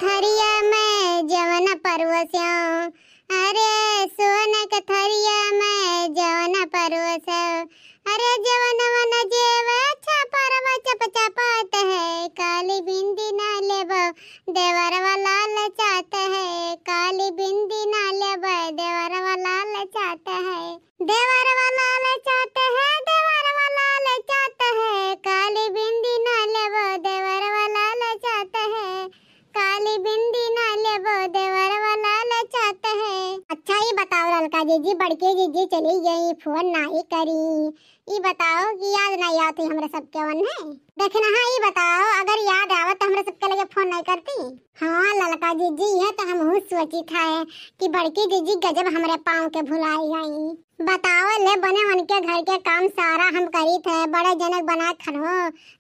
थरिया में जवन परवस्यों, अरे सोन के थरिया में जवन परवस्यों, अरे जवन वन जेव छपरवा चप चपात है, काली बिंदी ना लेबो देवरवा लाल चाहता है, काली बिंदी ना लेबो देवरवा लाल चाहता है, देवरवा लाल चाहता है, देवरवा लाल चाहता है, काली बिंदी ना लेबो देवरवा लाल चाहता है, काली बिंदी ना लेबो देवरवा लाल चाहता है। अच्छा ये बताओ ललका जीजी बड़के जीजी चली गई फोन नहीं करी, ये बताओ कि याद नहीं आती हमरा सबके वन है देखना। हाँ ये बताओ अगर याद आवत तो हमरा सबके लगे फोन नहीं करती। हाँ ललका जीजी है तो हम सोची था कि बड़की जीजी गजब हमारे पाँव के भुलाई गई। बताओ ले बने मन के घर के काम सारा हम करी थे, बड़े जनक बना खनो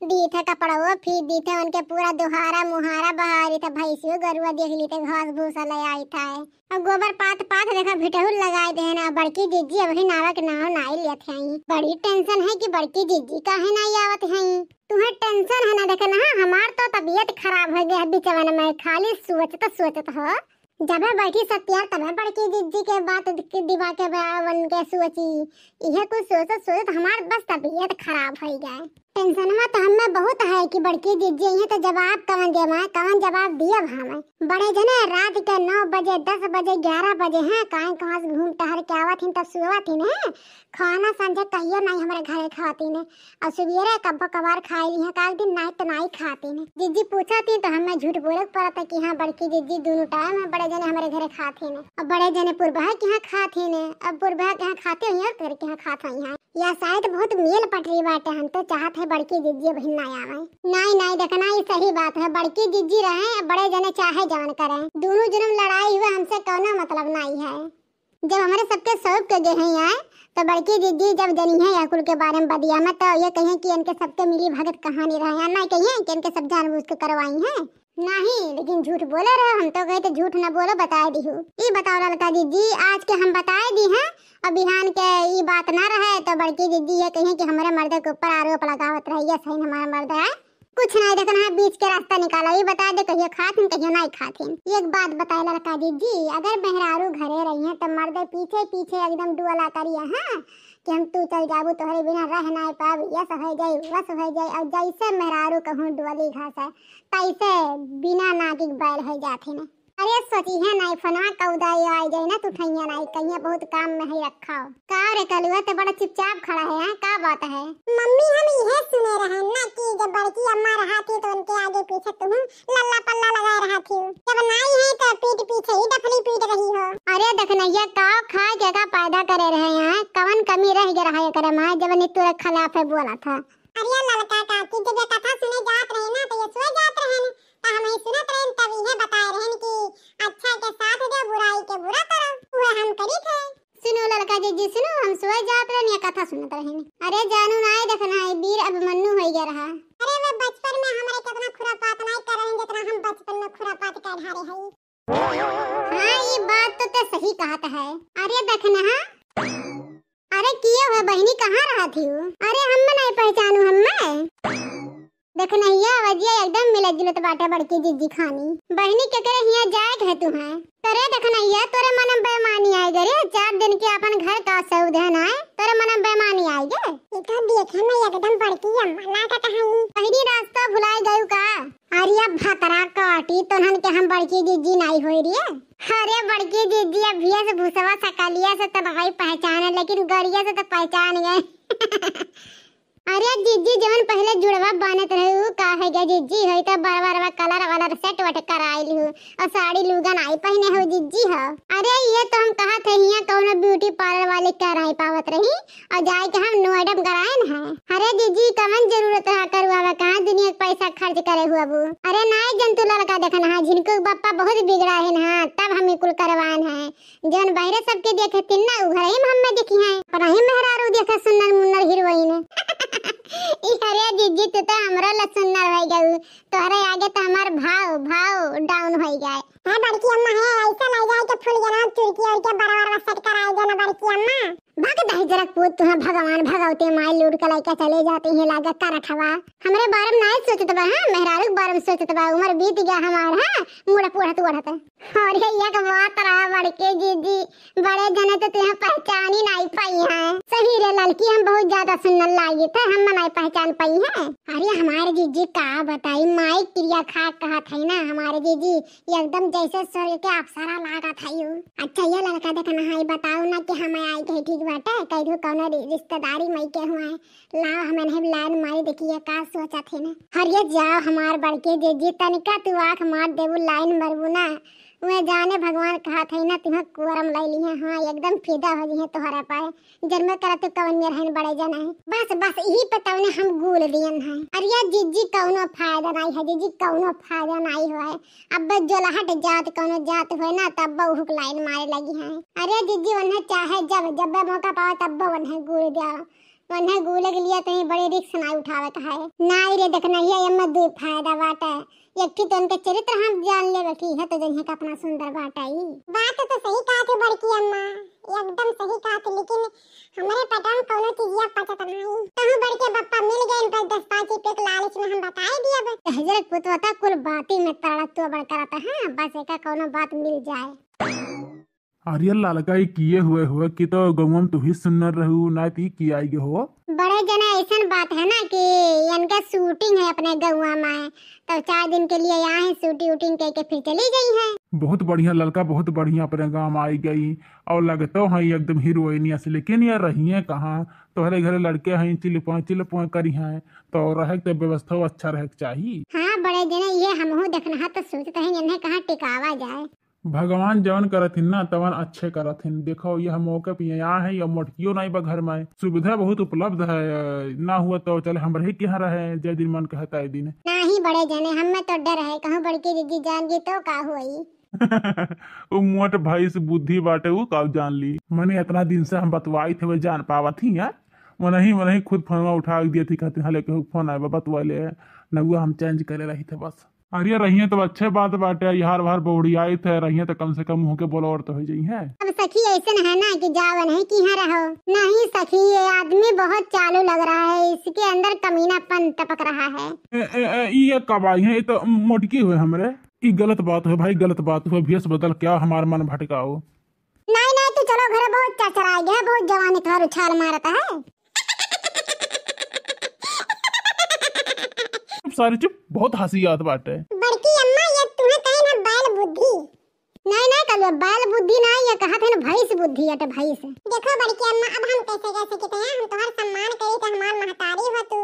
दी थे, कपड़ो फीट दी थे, उनके पूरा दुहारा मुहारा बहारी थे, भैंसियों गरुआ देख ली थे, घास भूसा ले आई था, अब गोबर पात पात देखा भिटहुल लगाए थे ना। बड़की जीजी अभी नावा के नाव नहीं लेते हैं, बड़ी टेंशन है कि बड़की जीजी काहे नहीं आवत हैं। तुम्हें टेंशन है ना देखे ना, हमार तो तबीयत खराब हो गया बिचवन में, खाली सोचत हो जब बैठी सत्या तब बड़की जीजी के बात दिवा के वन के सोची, यह कुछ सोचत हमार बस तबीयत खराब हो गए। टेंशन में तो हमें बहुत है कि बड़की जीजी ये तो जवाब कवन जवाब दिया हमें। बड़े जने रात के 9 बजे 10 बजे 11 बजे हैं कहीं कहाँ से घूम टहल के आवत तब सुवत है, खाना संझे कहियो नहीं हमारे घरे खाती ने, और सुबेरे कब्बो कबार खाई है, काल दिन नहीं तो नहीं खाती ने। जीजी पूछा थी तो हमें झूठ बोले पड़ा था कि हाँ बड़की जीजी दोनों टाइम बड़े जने हमारे घरे खाते ने, और बड़े जने पूर्वा के यहाँ खाते ने, अब पूर्वा के यहाँ खाते हुए और तेरे के यहाँ खाता है, या शायद बहुत मेल पटरी बाटे। हम तो चाहत है बड़की जीजी भी ना आवे। नहीं देखना ये सही बात है, बड़की जीजी रहे बड़े जने चाहे जवन करें, दोनों जन्म लड़ाई हुए हमसे कोनो मतलब नहीं है। जब हमारे सबके शौक के जे हैं आए तो बड़की जीजी जब जनी है याकुल के बारे में बदिया में तो ये कहें कि इनके सबके मिली भगत कहानी रहे, ना कहें कि इनके सब जानबूझ के करवाई है, नहीं लेकिन झूठ बोले रहे। हम तो कहे तो झूठ न बोलो बता दी हूँ। ये बताओ ललका जीजी आज के हम बताए दी हैं, अब बिहान के ये बात ना रहे तो बड़की जीजी ये कहें कि हमारे मर्द के ऊपर आरोप लगावत रही है, सही हमारा मर्द है कुछ नहीं देखना है, बीच के रास्ता निकाला। ये बता दे कहिए खातिन कहिए नहीं खातिन। एक बात बताए लड़का जीजी अगर मेहरारू घरे रही है तो मर्द पीछे पीछे एकदम डुअला करिए हाँ कि हम तू चल जाबू तोहरे बिना रह नहीं पाब, यस हो जाए वस हो जाए, और जैसे मेहरारू कहूँ डुअली घास है तैसे बिना नागिक बैल हो जाते न। अरे सोची है नहीं फनवा कौदाई आ जाए ना तू ठैया नहीं कहिए बहुत काम में ही रखा हो। का रे कलुआ तो बड़ा चुपचाप खड़ा है, का बात है? मम्मी हम यह सुने रहे ना कि जब बड़की अम्मा रहा थी तो उनके आगे पीछे तुम लल्ला पल्ला लगा रहा थी, जब नहीं है तो पीठ पीछे ही डफली पीट रही हो। अरे देखनैया काव खा के का पैदा करे रहे हैं, कवन कमी रह गया रहा करे मां जब ने तोरे खिलाफ बोला था। अरे ललका काकी जब कथा सुने जात रहे ना तो ये सो जात रहे न, तो हम सुनत रहे तब यह बताए रहे कि अच्छा के साथ दे बुराई के बुरा करो, वो हम करी थे। सुनो ललका जीजी सुनो, हम सो जात रहे कथा सुनत रहे। अरे जानू नाय देखना है वीर अब मन्नू हो गया रहा। अरे वो बचपन में हमारे कितना खुरापात नहीं कर रहे जितना हम बचपन में खुरापात कर ढारे हैं। हां ये बात तो सही कहत है। अरे देखना हां अरे किए हुए बहनी कहाँ रहा थी? अरे हम नहीं पहचानू हम देखनैया वजिया एकदम मिलत जुलत बाटे बड़की जीजी खानी। बहनी के करे हिया जाए है तू है तोरे देखनैया तोरे मन में बेईमानी आई गे रे, 4 दिन के अपन घर का सौधन है तोरे मन में बेईमानी आई गे। इका देखे मैं एकदम बड़की अम्मा लागत है, बहनी रास्ता भुलाई गयू का? अरे भतरा काटी तोहन के हम बड़की जीजी नहीं होई रे। अरे बड़की जीजी अब भैया से भूसवा सकलिया से तब भाई पहचाने, लेकिन गरिया से तो पहचान गए। अरे जीजी जवन पहले जुड़वा बनत रहू का है गे जीजी होई त बार-बार कलर वाला सेट वट कराइल हूं और साड़ी लुगा नहीं पहने हो जीजी हो। अरे ये तो हम कहा थे हिया कौनो ब्यूटी पार्लर वाले कराई पावत रही और जाए के हम नोएडम कराएन है। अरे जीजी कवन जरूरत है करवावा, कहां दुनिया के पैसा खर्च करे हुआ बू। अरे नहीं जंतु लड़का देखना है जिनको बापा बहुत बिगड़ा है ना तब हम कुल करवान है, जन बाहर सबके देखे तीन ना उघर ही हम में देखी है पर ही मेहरारू देखे सुन्नर मुन्नर हीरोइन। अरे जीजी तू तो हमरा ला सुन्नर हो गई, तोहरे आगे तो हमार भाव डाउन हो जाए। हां बड़की अम्मा है ऐसा लग जाए कि फूल जना चुरकी और के बराबर सेट कराए देना बड़की अम्मा। भग जरा पूत तुम्हें भगवान भगवते माई लूट के लइका चले जाते हैं लागा कर रखवा हमरे बारे में नहीं सोचत बा। हां मेहरारू के बारे में सोचत बा। उम्र बीत गया हमार। हां मुड़ा पूरा तू बढ़त और ये एक बात रहा बड़के जीजी बड़े जने तो तुम्हें पहचान ही नहीं पाई है। सही रे लड़की हम बहुत ज्यादा सुंदर लागी थे हम नहीं पहचान पाई है। अरे हमारे जीजी का बताई माई क्रिया खा कहा था ना हमारे जीजी एकदम जैसे स्वर्ग के अप्सरा लागा था यू। अच्छा ये लड़का देखना है बताओ ना कि हमें आई कहीं ठीक बाटे कहीं कौनो रिश्तेदारी मई के हुआ लाओ हमें नहीं लाइन मारी देखिए का सोचा थे ना। हरिये जाओ हमार बड़के जीजी तनिका तू आंख मार देबू लाइन मरबू ना वे जाने भगवान कहा था ना तुम्हें कुवरम लाई ली है। हाँ एकदम फिदा हो जी है तुम्हारे पाए जन्म करा तो कवन में रहन बड़े जना है बस यही पता ने हम गुल दियन है। अरे जीजी कौनो फायदा नहीं है जीजी कौनो फायदा नहीं हुआ है। अब जो लहट जात कौनो जात हुए ना तब हुक लाइन मारे लगी है। अरे जीजी वन्हे चाहे जब जब मौका पाओ तब वन्हे गुल दिया वन्हे गुले के लिए कहीं बड़े रिस्क ना उठावे का है ना रे देखना ये अम्मा दो फायदा बाटा एक तो उनके चरित्र हम जान ले बैठी है तो जन्हे का अपना सुंदर बाटा ही बात तो सही कहा थे बड़की अम्मा एकदम सही कहा थे लेकिन हमारे पटान कोनो चीजिया पता नहीं कहूं बड़के बप्पा मिल गए इन पर 10-5 रुपए के लालच में हम बताए दिया बस हजरत पुतवता कुल बाती में तड़ा तो बड़ कराता है बस एक कोनो बात मिल जाए। अरे लड़का ही किए हुए कि तो गौम तू ही सुनर रहू ना ती की आई हो बड़े जना ऐसा बात है ना कि इनका शूटिंग है अपने गौवा में तो 4 दिन के लिए यहाँ है शूटिंग करके फिर चली गई है। बहुत बढ़िया लड़का बहुत बढ़िया अपने गांव आई गई और लगता है एकदम हीरोइनिया से लेकिन यार रही है कहाँ तोहरे घरे लड़के हैं चिल करी हैं तो रहे तो व्यवस्था अच्छा रहे चाहिए। हाँ बड़े जना ये हम देखना तो सोचते हैं इन्हें कहाँ टिकावा जाए। भगवान जवन करथिन ना तवन अच्छे करथिन देखो यह मौके पे यहाँ है या मोटकियो नहीं बा घर में सुविधा बहुत उपलब्ध है ना हुआ तो चले हम रही यहाँ रहे जय दिन मन कहता है दिन नहीं बड़े जने हमें तो डर है कहूँ बड़की दीदी जान गई तो का हुई वो मोट भाई से बुद्धि बाटे वो कब जान ली मैंने इतना दिन से हम बतवाई थे वो जान पावा थी यार वो खुद फोन उठा दिए थी कहते हले फोन आए बतवा ले न हम चेंज करे रही थे बस। अरे रही तो अच्छे बात बाटे यार बाहर बौड़ी आई थे रही तो कम से कम होके बोलो और तो हो जाई है। अब सखी ऐसा है ना कि जाओ नहीं कि यहाँ रहो नहीं सखी ये आदमी बहुत चालू लग रहा है इसके अंदर कमीनापन टपक रहा है। ये कब आई है ये तो मोटकी हुए हमरे ये गलत बात है भाई गलत बात हुआ भेस बदल क्या हमारा मन भटकाओ। नहीं तो चलो घर बहुत चरचरा गया बहुत जवानी थोड़ा उछाल मारता है। सारी चुप बहुत हंसी याद बात है। बड़की अम्मा ये तुम्हें कहे ना बाल बुद्धि नहीं कल बाल बुद्धि ना ये कहा था ना भैंस बुद्धि है तो भैंस देखो बड़की अम्मा अब हम कैसे कहते हैं हम तुम्हारा सम्मान करी तो हमार महतारी हो तू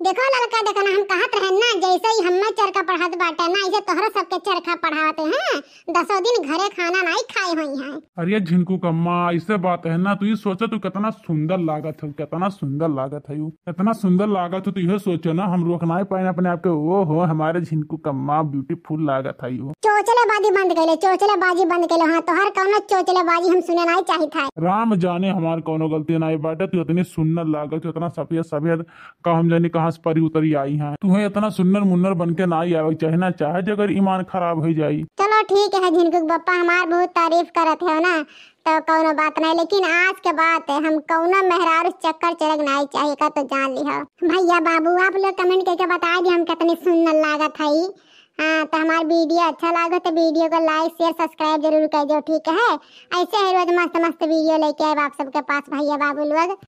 देखो लड़का देखो ना हम कहत रहे ना जैसे ही हमें चरखा पढ़ात बाटे ना ऐसे तोहरा सबके चरखा पढ़ाते हैं 10 दिन घरे खाना नहीं खाए हुई हैं। अरे झिनकू कम्मा ऐसे बात है ना तू ये सोचे तू कितना सुंदर लागत है कितना सुंदर लागत है इतना सुंदर लागत है तू यह सोचे ना हम रोक नहीं पाए अपने आप के वो हो हमारे झिनकू कम्मा ब्यूटीफुल लागत है चोचलेबाजी बंद कर ले चोचलेबाजी बंद कर ले। हाँ तोहर कौनो चोचलेबाजी हम सुने नहीं चाही था। राम जाने हमार कौनो गलती नहीं बाटे तू इतनी सुंदर लागत इतना सफेद सफेद का हम जाने कहाँ परी उतरी आई है तुम्हें इतना सुंदर मुन्नर बन के ना आवे चाहे चाहे अगर ईमान खराब हो जाये। चलो ठीक है झिनकुक बप्पा हमार बहुत तारीफ करत है ना तो कौनो बात नहीं लेकिन आज के बात है हम कौनो मेहरारू चक्कर चरक नहीं चाहिए का तो जान लिया भैया बाबू आप लोग कमेंट करके बता दी हम कितनी सुंदर लागत है। हाँ तो हमारा वीडियो अच्छा लगा तो वीडियो को लाइक शेयर सब्सक्राइब जरूर कर दो ठीक है। ऐसे ही रोज मस्त मस्त वीडियो लेके आए आप सबके पास भैया बाबू लोग।